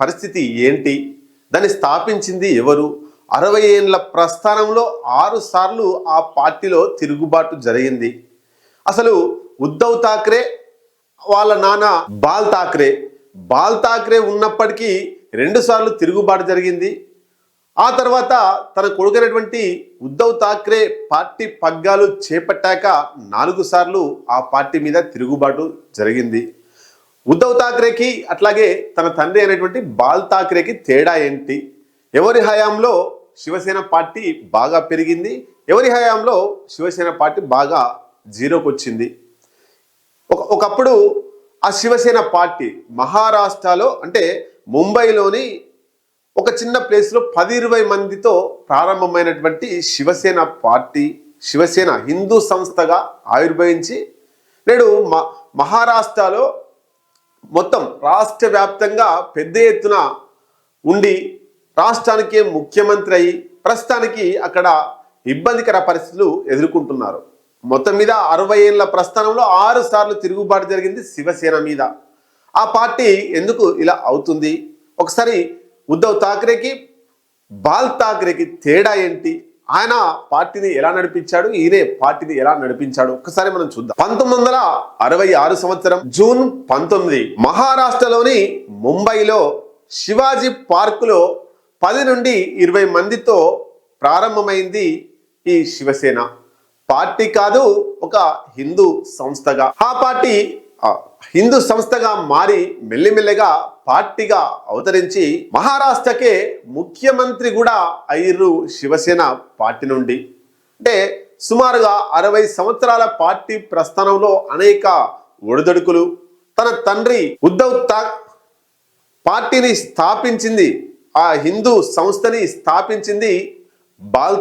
పరిస్థితి ఏంటి, దాన్ని స్థాపించింది ఎవరు, 60 ఏళ్ల ప్రస్థానంలో 6 సార్లు ఆ పార్టీలో తిరుగుబాటు జరిగింది. అసలు ఉద్ధవ్ ఠాక్రే వాళ్ళ నాన్న బాల్ ఠాక్రే ఉన్నప్పటికీ 2 సార్లు తిరుగుబాటు జరిగింది. ఆ తర్వాత తన కొడుకైనటువంటి ఉద్ధవ్ ఠాక్రే పార్టీ పగ్గాలు చేపట్టాక 4 సార్లు ఆ పార్టీ మీద తిరుగుబాటు జరిగింది. ఉద్ధవ్ ఠాక్రేకి అట్లాగే తన తండ్రి అయినటువంటి బాల్ ఠాక్రేకి తేడా ఏంటి, ఎవరి హయాంలో శివసేన పార్టీ బాగా పెరిగింది, ఎవరి హయాంలో శివసేన పార్టీ బాగా జీరోకి వచ్చింది. ఒకప్పుడు ఆ శివసేన పార్టీ మహారాష్ట్రలో అంటే ముంబైలోని ఒక చిన్న ప్లేస్లో 10-20 మందితో ప్రారంభమైనటువంటి శివసేన పార్టీ, శివసేన హిందూ సంస్థగా ఆవిర్భవించి నేడు మహారాష్ట్రలో మొత్తం రాష్ట్ర వ్యాప్తంగా పెద్ద ఎత్తున ఉండి రాష్ట్రానికే ముఖ్యమంత్రి అయి ప్రస్తుతానికి అక్కడ ఇబ్బందికర పరిస్థితులు ఎదుర్కొంటున్నారు. మొత్తం మీద 60 ఏళ్ల ప్రస్థానంలో 6 సార్లు తిరుగుబాటు జరిగింది శివసేన మీద. ఆ పార్టీ ఎందుకు ఇలా అవుతుంది, ఒకసారి ఉద్ధవ్ ఠాక్రేకి బాల్ ఠాక్రేకి తేడా ఏంటి, ఆయన పార్టీని ఎలా నడిపించాడు, ఈయనే పార్టీని ఎలా నడిపించాడు ఒక్కసారి మనం చూద్దాం. 1966 సంవత్సరం జూన్ 19 మహారాష్ట్రలోని ముంబైలో శివాజీ పార్కులో 10 నుండి 20 మందితో ప్రారంభమైంది ఈ శివసేన పార్టీ. కాదు, ఒక హిందూ సంస్థగా ఆ పార్టీ హిందూ సంస్థగా మారి మెల్లిమెల్లిగా పార్టీగా అవతరించి మహారాష్ట్రకే ముఖ్యమంత్రి కూడా అయ్యారు శివసేన పార్టీ నుండి. అంటే సుమారుగా 60 సంవత్సరాల పార్టీ ప్రస్థానంలో అనేక ఒడిదొడుకులు. తన తండ్రి ఉద్ధవ్ పార్టీని స్థాపించింది, ఆ హిందూ సంస్థని స్థాపించింది బాల్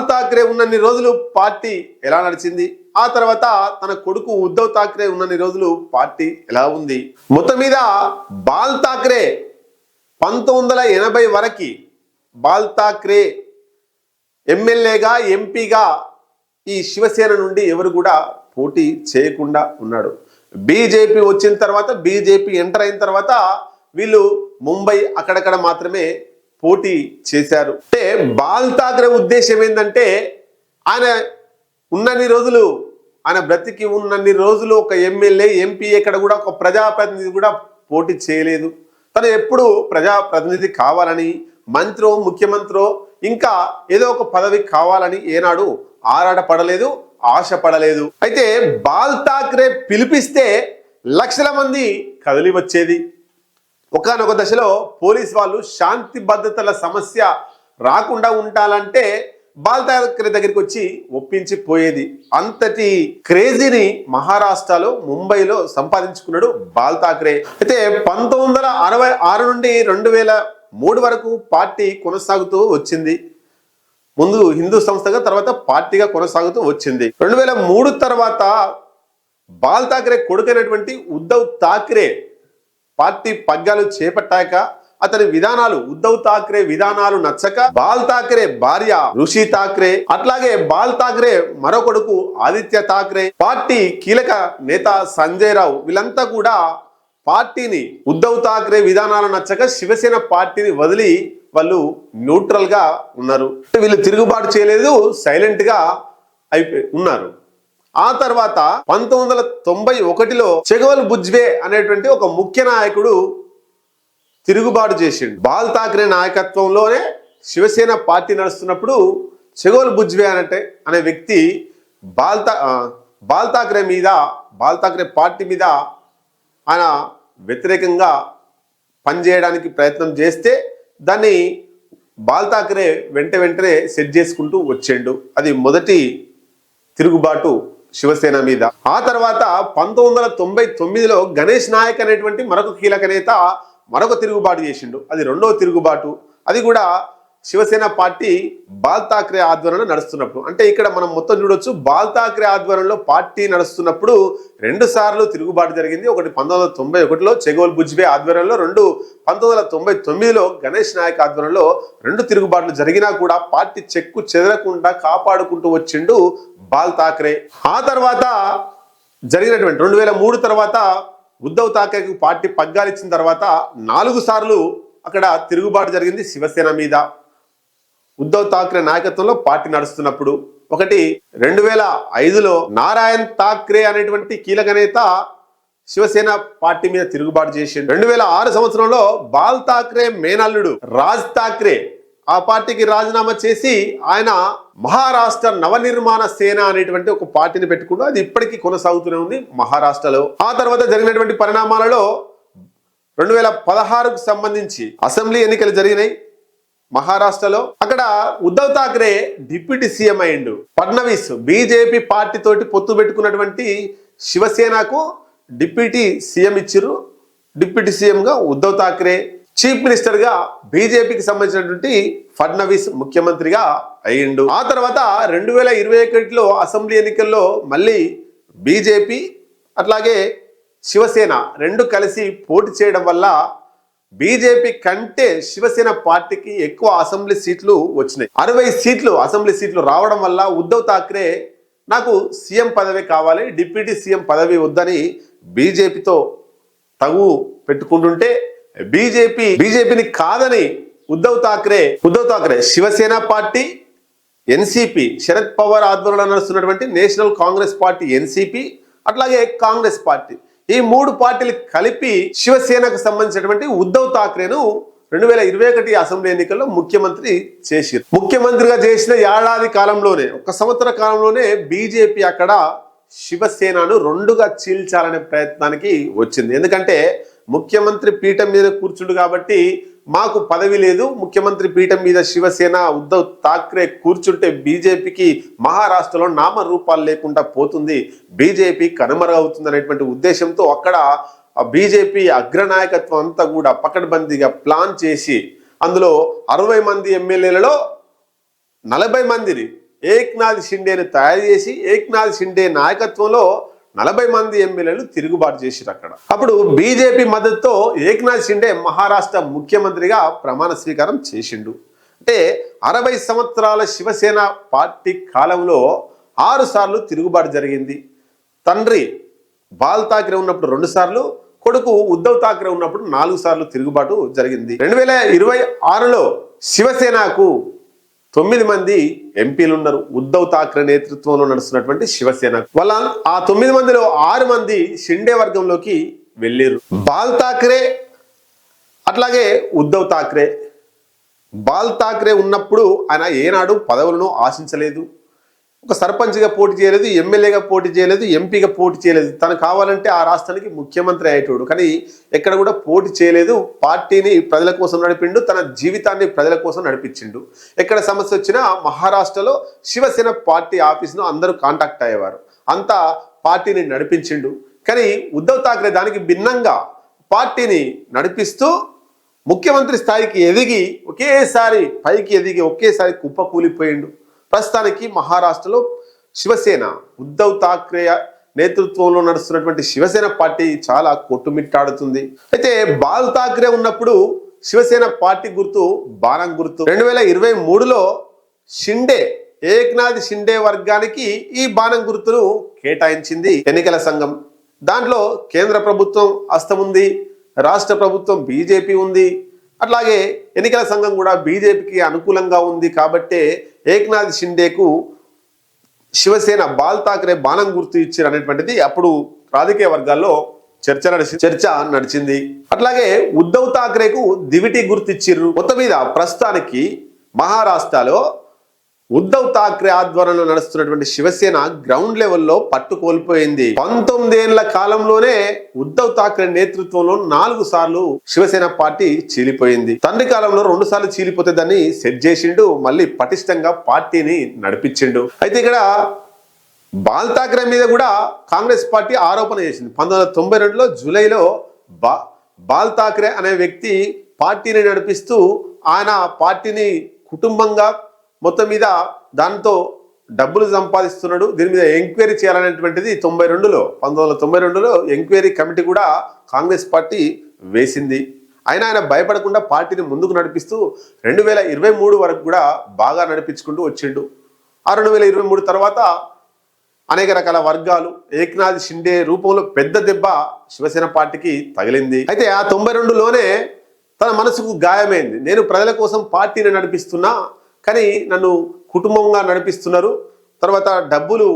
ఠాక్రే ఉన్నన్ని రోజులు పార్టీ ఎలా నడిచింది, ఆ తర్వాత తన కొడుకు ఉద్ధవ్ ఠాక్రే ఉన్నన్ని రోజులు పార్టీ ఎలా ఉంది. మొత్తం మీద బాల్ ఠాక్రే 1980 వరకు బాల్ ఠాక్రే ఎమ్మెల్యేగా ఎంపీగా ఈ శివసేన నుండి ఎవరు కూడా పోటీ చేయకుండా ఉన్నాడు. బీజేపీ వచ్చిన తర్వాత, బీజేపీ ఎంటర్ అయిన తర్వాత వీళ్ళు ముంబై అక్కడక్కడ మాత్రమే పోటీ చేశారు. అంటే బాల్ ఠాక్రే ఉద్దేశం ఏంటంటే ఆయన ఉన్నన్ని రోజులు, ఆయన బ్రతికి ఉన్నన్ని రోజులు ఒక ఎమ్మెల్యే ఎంపీ ఎక్కడ కూడా ఒక ప్రజాప్రతినిధి కూడా పోటీ చేయలేదు. తను ఎప్పుడు ప్రజాప్రతినిధి కావాలని, మంత్రో ముఖ్యమంత్రో ఇంకా ఏదో ఒక పదవి కావాలని ఏనాడు ఆరాటపడలేదు, ఆశపడలేదు. అయితే బాల్ ఠాక్రే పిలిపిస్తే లక్షల మంది కదిలి వచ్చేది. ఒకానొక దశలో పోలీస్ వాళ్ళు శాంతి భద్రతల సమస్య రాకుండా ఉండాలంటే బాల్ ఠాక్రే దగ్గరికి వచ్చి ఒప్పించి పోయేది. అంతటి క్రేజీని మహారాష్ట్రలో ముంబైలో సంపాదించుకున్నాడు బాల్ ఠాక్రే. అయితే 1966 నుండి 2003 వరకు పార్టీ కొనసాగుతూ వచ్చింది. ముందు హిందూ సంస్థగా, తర్వాత పార్టీగా కొనసాగుతూ వచ్చింది. 2003 తర్వాత బాల్ ఠాక్రే కొడుకైనటువంటి ఉద్ధవ్ ఠాక్రే పార్టీ పగ్గాలు చేపట్టాక అతని విధానాలు, ఉద్ధవ్ ఠాక్రే విధానాలు నచ్చక బాల్ ఠాక్రే భార్య రుషి ఠాక్రే, అట్లాగే బాల్ ఠాక్రే మరో కొడుకు ఆదిత్య ఠాక్రే, పార్టీ కీలక నేత సంజయ్ రావు, వీళ్ళంతా కూడా పార్టీని, ఉద్ధవ్ ఠాక్రే విధానాలు నచ్చక శివసేన పార్టీని వదిలి వాళ్ళు న్యూట్రల్ గా ఉన్నారు. వీళ్ళు తిరుగుబాటు చేయలేదు, సైలెంట్ గా ఉన్నారు. ఆ తర్వాత 1991లో చెగోల్ భుజ్బే అనేటువంటి ఒక ముఖ్య నాయకుడు తిరుగుబాటు చేసిండు. బాల్ ఠాక్రే నాయకత్వంలోనే శివసేన పార్టీ నడుస్తున్నప్పుడు చెగోల్ భుజ్బే అనే వ్యక్తి బాల్ ఠాక్రే పార్టీ మీద ఆయన వ్యతిరేకంగా పనిచేయడానికి ప్రయత్నం చేస్తే దాన్ని బాల్ ఠాక్రే వెంటనే సెట్ చేసుకుంటూ వచ్చిండు. అది మొదటి తిరుగుబాటు శివసేన మీద. ఆ తర్వాత 1999లో గణేష్ నాయక్ అనేటువంటి మరొక కీలక నేత మరొక తిరుగుబాటు చేసిండు. అది రెండవ తిరుగుబాటు. అది కూడా శివసేన పార్టీ బాల్ ఠాక్రే ఆధ్వర్యంలో నడుస్తున్నప్పుడు. అంటే ఇక్కడ మనం మొత్తం చూడొచ్చు, బాల్ ఠాక్రే ఆధ్వర్యంలో పార్టీ నడుస్తున్నప్పుడు 2 సార్లు తిరుగుబాటు జరిగింది. ఒకటి 1991లో చెగోల్ భుజ్బే ఆధ్వర్యంలో, 1999లో గణేష్ నాయక్ ఆధ్వర్యంలో 2 తిరుగుబాట్లు జరిగినా కూడా పార్టీ చెక్కు చెదరకుండా కాపాడుకుంటూ వచ్చిండు బాల్ ఠాక్రే. ఆ తర్వాత జరిగినటువంటి 2003 తర్వాత ఉద్ధవ్ ఠాక్రేకు పార్టీ పగ్గాలు ఇచ్చిన తర్వాత 4 సార్లు అక్కడ తిరుగుబాటు జరిగింది శివసేన మీద. ఉద్ధవ్ ఠాక్రే నాయకత్వంలో పార్టీ నడుస్తున్నప్పుడు ఒకటి 2005లో నారాయణ్ ఠాక్రే అనేటువంటి కీలక నేత శివసేన పార్టీ మీద తిరుగుబాటు చేసిండు. 2006 సంవత్సరంలో బాల్ ఠాక్రే మేనల్లుడు రాజ్ ఠాక్రే ఆ పార్టీకి రాజీనామా చేసి ఆయన మహారాష్ట్ర నవనిర్మాణ సేన అనేటువంటి ఒక పార్టీని పెట్టుకుంటూ అది ఇప్పటికీ కొనసాగుతూనే ఉంది మహారాష్ట్రలో. ఆ తర్వాత జరిగినటువంటి పరిణామాలలో 2016కు సంబంధించి అసెంబ్లీ ఎన్నికలు జరిగినాయి మహారాష్ట్రలో. అక్కడ ఉద్ధవ్ ఠాక్రే డిప్యూటీ సీఎం అయిండు. ఫడ్నవీస్ బీజేపీ పార్టీ తోటి పొత్తు పెట్టుకున్నటువంటి శివసేనకు డిప్యూటీ సీఎం ఇచ్చిర్రు. డిప్యూటీ సీఎంగా ఉద్ధవ్ ఠాక్రే, చీఫ్ మినిస్టర్ గా బీజేపీకి సంబంధించినటువంటి ఫడ్నవీస్ ముఖ్యమంత్రిగా అయ్యిండు. ఆ తర్వాత 2021లో అసెంబ్లీ ఎన్నికల్లో మళ్ళీ బీజేపీ అట్లాగే శివసేన రెండు కలిసి పోటీ చేయడం వల్ల బీజేపీ కంటే శివసేన పార్టీకి ఎక్కువ అసెంబ్లీ సీట్లు వచ్చినాయి. 60 సీట్లు అసెంబ్లీ సీట్లు రావడం వల్ల ఉద్ధవ్ ఠాక్రే నాకు సీఎం పదవి కావాలి, డిప్యూటీ సీఎం పదవి వద్దని బీజేపీతో తగు పెట్టుకుంటుంటే బీజేపీని కాదని ఉద్ధవ్ ఠాక్రే శివసేన పార్టీ, ఎన్సీపీ శరద్ పవార్ ఆధ్వర్యంలో నడుస్తున్నటువంటి నేషనల్ కాంగ్రెస్ పార్టీ ఎన్సీపీ అట్లాగే కాంగ్రెస్ పార్టీ ఈ 3 పార్టీలు కలిపి శివసేనకు సంబంధించినటువంటి ఉద్ధవ్ ఠాక్రేను 2021 అసెంబ్లీ ఎన్నికల్లో ముఖ్యమంత్రి చేశారు. ముఖ్యమంత్రిగా చేసిన ఏడాది కాలంలోనే, 1 సంవత్సర కాలంలోనే బీజేపీ అక్కడ శివసేనను 2గా చీల్చాలనే ప్రయత్నానికి వచ్చింది. ఎందుకంటే ముఖ్యమంత్రి పీఠం మీద కూర్చుండు కాబట్టి మాకు పదవి లేదు, ముఖ్యమంత్రి పీఠం మీద శివసేన ఉద్ధవ్ ఠాక్రే కూర్చుంటే బీజేపీకి మహారాష్ట్రలో నామరూపాలు లేకుండా పోతుంది, బీజేపీ కనుమరుగవుతుంది అనేటువంటి ఉద్దేశంతో అక్కడ బీజేపీ అగ్రనాయకత్వం అంతా కూడా పకడ్బందీగా ప్లాన్ చేసి అందులో 60 మంది ఎమ్మెల్యేలలో 40 మందిని ఏక్నాథ్ షిండేని తయారు చేసి ఏక్నాథ్ షిండే నాయకత్వంలో 40 మంది ఎమ్మెల్యేలు తిరుగుబాటు చేశారు అక్కడ. అప్పుడు బీజేపీ మద్దతుతో ఏక్నాథ్ షిండే మహారాష్ట్ర ముఖ్యమంత్రిగా ప్రమాణ స్వీకారం చేసిండు. అంటే 60 సంవత్సరాల శివసేన పార్టీ కాలంలో 6 సార్లు తిరుగుబాటు జరిగింది. తండ్రి బాల్ ఠాక్రే ఉన్నప్పుడు 2 సార్లు, కొడుకు ఉద్ధవ్ ఠాక్రే ఉన్నప్పుడు 4 సార్లు తిరుగుబాటు జరిగింది. 2026లో శివసేనకు 9 మంది ఎంపీలు ఉన్నారు. ఉద్ధవ్ ఠాక్రే నేతృత్వంలో నడుస్తున్నటువంటి శివసేన వాళ్ళ ఆ 9 మందిలో 6 మంది షిండే వర్గంలోకి వెళ్ళారు. బాల్ ఠాక్రే అట్లాగే ఉద్ధవ్ ఠాక్రే. బాల్ ఠాక్రే ఉన్నప్పుడు ఆయన ఏనాడు పదవులను ఆశించలేదు, ఒక సర్పంచ్గా పోటీ చేయలేదు, ఎమ్మెల్యేగా పోటీ చేయలేదు, ఎంపీగా పోటీ చేయలేదు. తను కావాలంటే ఆ రాష్ట్రానికి ముఖ్యమంత్రి అయ్యేటోడు, కానీ ఎక్కడ కూడా పోటీ చేయలేదు. పార్టీని ప్రజల కోసం నడిపిండు, తన జీవితాన్ని ప్రజల కోసం నడిపించిండు. ఎక్కడ సమస్య వచ్చినా మహారాష్ట్రలో శివసేన పార్టీ ఆఫీస్ను అందరూ కాంటాక్ట్ అయ్యేవారు, అంతా పార్టీని నడిపించిండు. కానీ ఉద్ధవ్ ఠాక్రే దానికి భిన్నంగా పార్టీని నడిపిస్తూ ముఖ్యమంత్రి స్థాయికి ఎదిగి ఒకేసారి పైకి ఎదిగి ఒకేసారి కుప్పకూలిపోయిండు. ప్రస్తుతానికి మహారాష్ట్రలో శివసేన ఉద్ధవ్ ఠాక్రే నేతృత్వంలో నడుస్తున్నటువంటి శివసేన పార్టీ చాలా కొట్టుమిట్టాడుతుంది. అయితే బాల్ ఠాక్రే ఉన్నప్పుడు శివసేన పార్టీ గుర్తు బాణం గుర్తు. 2023లో షిండే ఏక్నాథ్ షిండే వర్గానికి ఈ బాణం గుర్తును కేటాయించింది ఎన్నికల సంఘం. దాంట్లో కేంద్ర ప్రభుత్వం హస్తం ఉంది, రాష్ట్ర ప్రభుత్వం బీజేపీ ఉంది, అట్లాగే ఎన్నికల సంఘం కూడా బీజేపీకి అనుకూలంగా ఉంది. కాబట్టే ఏక్నాథ్ షిండేకు శివసేన బాల్ ఠాక్రే బాణం గుర్తు ఇచ్చారు అనేటువంటిది అప్పుడు రాజకీయ వర్గాల్లో చర్చ నడిచింది. అట్లాగే ఉద్ధవ్ ఠాక్రేకు దివిటి గుర్తు ఇచ్చిర్రు. మొత్తం మీద ప్రస్తుతానికి మహారాష్ట్రలో ఉద్ధవ్ ఠాక్రే ఆధ్వర్యంలో నడుస్తున్నటువంటి శివసేన గ్రౌండ్ లెవెల్లో పట్టు కోల్పోయింది. 19 ఏళ్ల కాలంలోనే ఉద్ధవ్ ఠాక్రే నేతృత్వంలో 4 సార్లు శివసేన పార్టీ చీలిపోయింది. తండ్రి కాలంలో 2 సార్లు చీలిపోతే దాన్ని సెట్ చేసిండు, మళ్ళీ పటిష్టంగా పార్టీని నడిపించిండు. అయితే ఇక్కడ బాల్ ఠాక్రే మీద కూడా కాంగ్రెస్ పార్టీ ఆరోపణ చేసింది. 1992లో జూలైలో బాల్ ఠాక్రే అనే వ్యక్తి పార్టీని నడిపిస్తూ ఆయన పార్టీని కుటుంబంగా మొత్తం మీద దాంతో డబ్బులు సంపాదిస్తున్నాడు, దీని మీద ఎంక్వైరీ చేయాలనేటువంటిది 1992లో ఎంక్వైరీ కమిటీ కూడా కాంగ్రెస్ పార్టీ వేసింది. అయినా ఆయన భయపడకుండా పార్టీని ముందుకు నడిపిస్తూ 2023 వరకు కూడా బాగా నడిపించుకుంటూ వచ్చిండు. ఆ 2023 తర్వాత అనేక రకాల వర్గాలు ఏక్నాథ్ షిండే రూపంలో పెద్ద దెబ్బ శివసేన పార్టీకి తగిలింది. అయితే ఆ 92లోనే తన మనసుకు గాయమైంది. నేను ప్రజల కోసం పార్టీని నడిపిస్తున్నా, కానీ నన్ను కుటుంబంగా నడిపిస్తున్నారు, తర్వాత డబ్బులు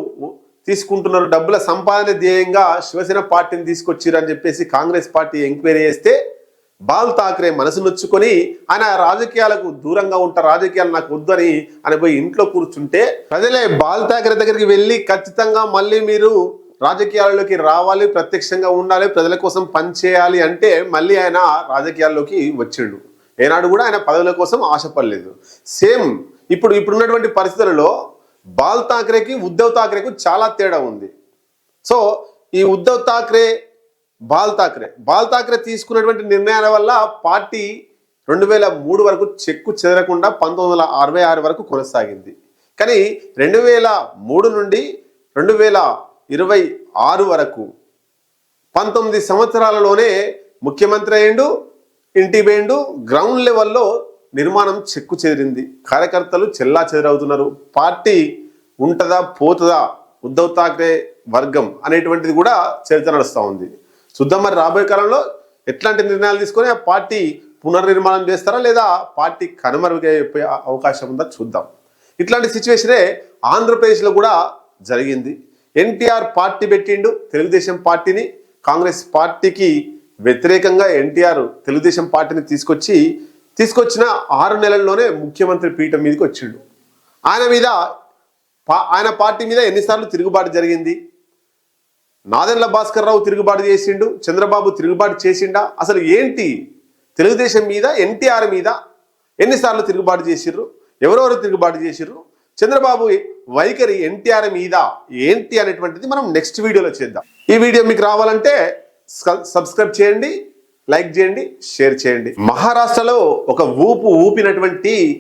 తీసుకుంటున్నారు, డబ్బుల సంపాదన ధ్యేయంగా శివసేన పార్టీని తీసుకొచ్చిర్రు అని చెప్పేసి కాంగ్రెస్ పార్టీ ఎంక్వైరీ చేస్తే బాల్ ఠాక్రే మనసు నొచ్చుకొని ఆయన రాజకీయాలకు దూరంగా ఉంటా, రాజకీయాలు నాకు వద్దని ఆయన పోయి ఇంట్లో కూర్చుంటే ప్రజలే బాల్ ఠాక్రే దగ్గరికి వెళ్ళి ఖచ్చితంగా మళ్ళీ మీరు రాజకీయాల్లోకి రావాలి, ప్రత్యక్షంగా ఉండాలి, ప్రజల కోసం పనిచేయాలి అంటే మళ్ళీ ఆయన రాజకీయాల్లోకి వచ్చిండు. ఏనాడు కూడా ఆయన పదవుల కోసం ఆశపడలేదు. సేమ్ ఇప్పుడున్నటువంటి పరిస్థితులలో బాల్ ఠాక్రేకి ఉద్ధవ్ ఠాక్రేకు చాలా తేడా ఉంది. సో ఈ ఉద్ధవ్ ఠాక్రే బాల్ ఠాక్రే తీసుకున్నటువంటి నిర్ణయాల వల్ల పార్టీ 2003 వరకు చెక్కు చెదరకుండా 1966 వరకు కొనసాగింది. కానీ 2003 నుండి 2026 వరకు 19 సంవత్సరాలలోనే ముఖ్యమంత్రి అయ్యిండు, ఇంటి పోయిండు, గ్రౌండ్ లెవెల్లో నిర్మాణం చెక్కు చెదిరింది. కార్యకర్తలు చెల్లా చెదరవుతున్నారు. పార్టీ ఉంటుందా పోతుందా ఉద్ధవ్ ఠాక్రే వర్గం అనేటువంటిది కూడా చర్చ నడుస్తూ ఉంది. చూద్దాం మరి రాబోయే కాలంలో ఎట్లాంటి నిర్ణయాలు తీసుకొని ఆ పార్టీ పునర్నిర్మాణం చేస్తారా లేదా పార్టీ కనుమరుగైపోయే అవకాశం ఉందా చూద్దాం. ఇట్లాంటి సిచ్యువేషనే ఆంధ్రప్రదేశ్లో కూడా జరిగింది. ఎన్టీఆర్ పార్టీ పెట్టిండు, తెలుగుదేశం పార్టీని. కాంగ్రెస్ పార్టీకి వ్యతిరేకంగా ఎన్టీఆర్ తెలుగుదేశం పార్టీని తీసుకొచ్చిన 6 నెలల్లోనే ముఖ్యమంత్రి పీఠం మీదకి వచ్చిండు. ఆయన పార్టీ మీద ఎన్నిసార్లు తిరుగుబాటు జరిగింది? నాదెండ్ల భాస్కర్ రావు తిరుగుబాటు చేసిండు, చంద్రబాబు తిరుగుబాటు చేసిండా? అసలు ఏంటి తెలుగుదేశం మీద ఎన్టీఆర్ మీద ఎన్నిసార్లు తిరుగుబాటు చేసిర్రు? ఎవరెవరు తిరుగుబాటు చేసిర్రు? చంద్రబాబు వైఖరి ఎన్టీఆర్ మీద ఏంటి అనేటువంటిది మనం నెక్స్ట్ వీడియోలో చేద్దాం. ఈ వీడియో మీకు రావాలంటే సబ్స్క్రైబ్ చేయండి, లైక్ చేయండి, షేర్ చేయండి. మహారాష్ట్రలో ఒక ఊపినటువంటి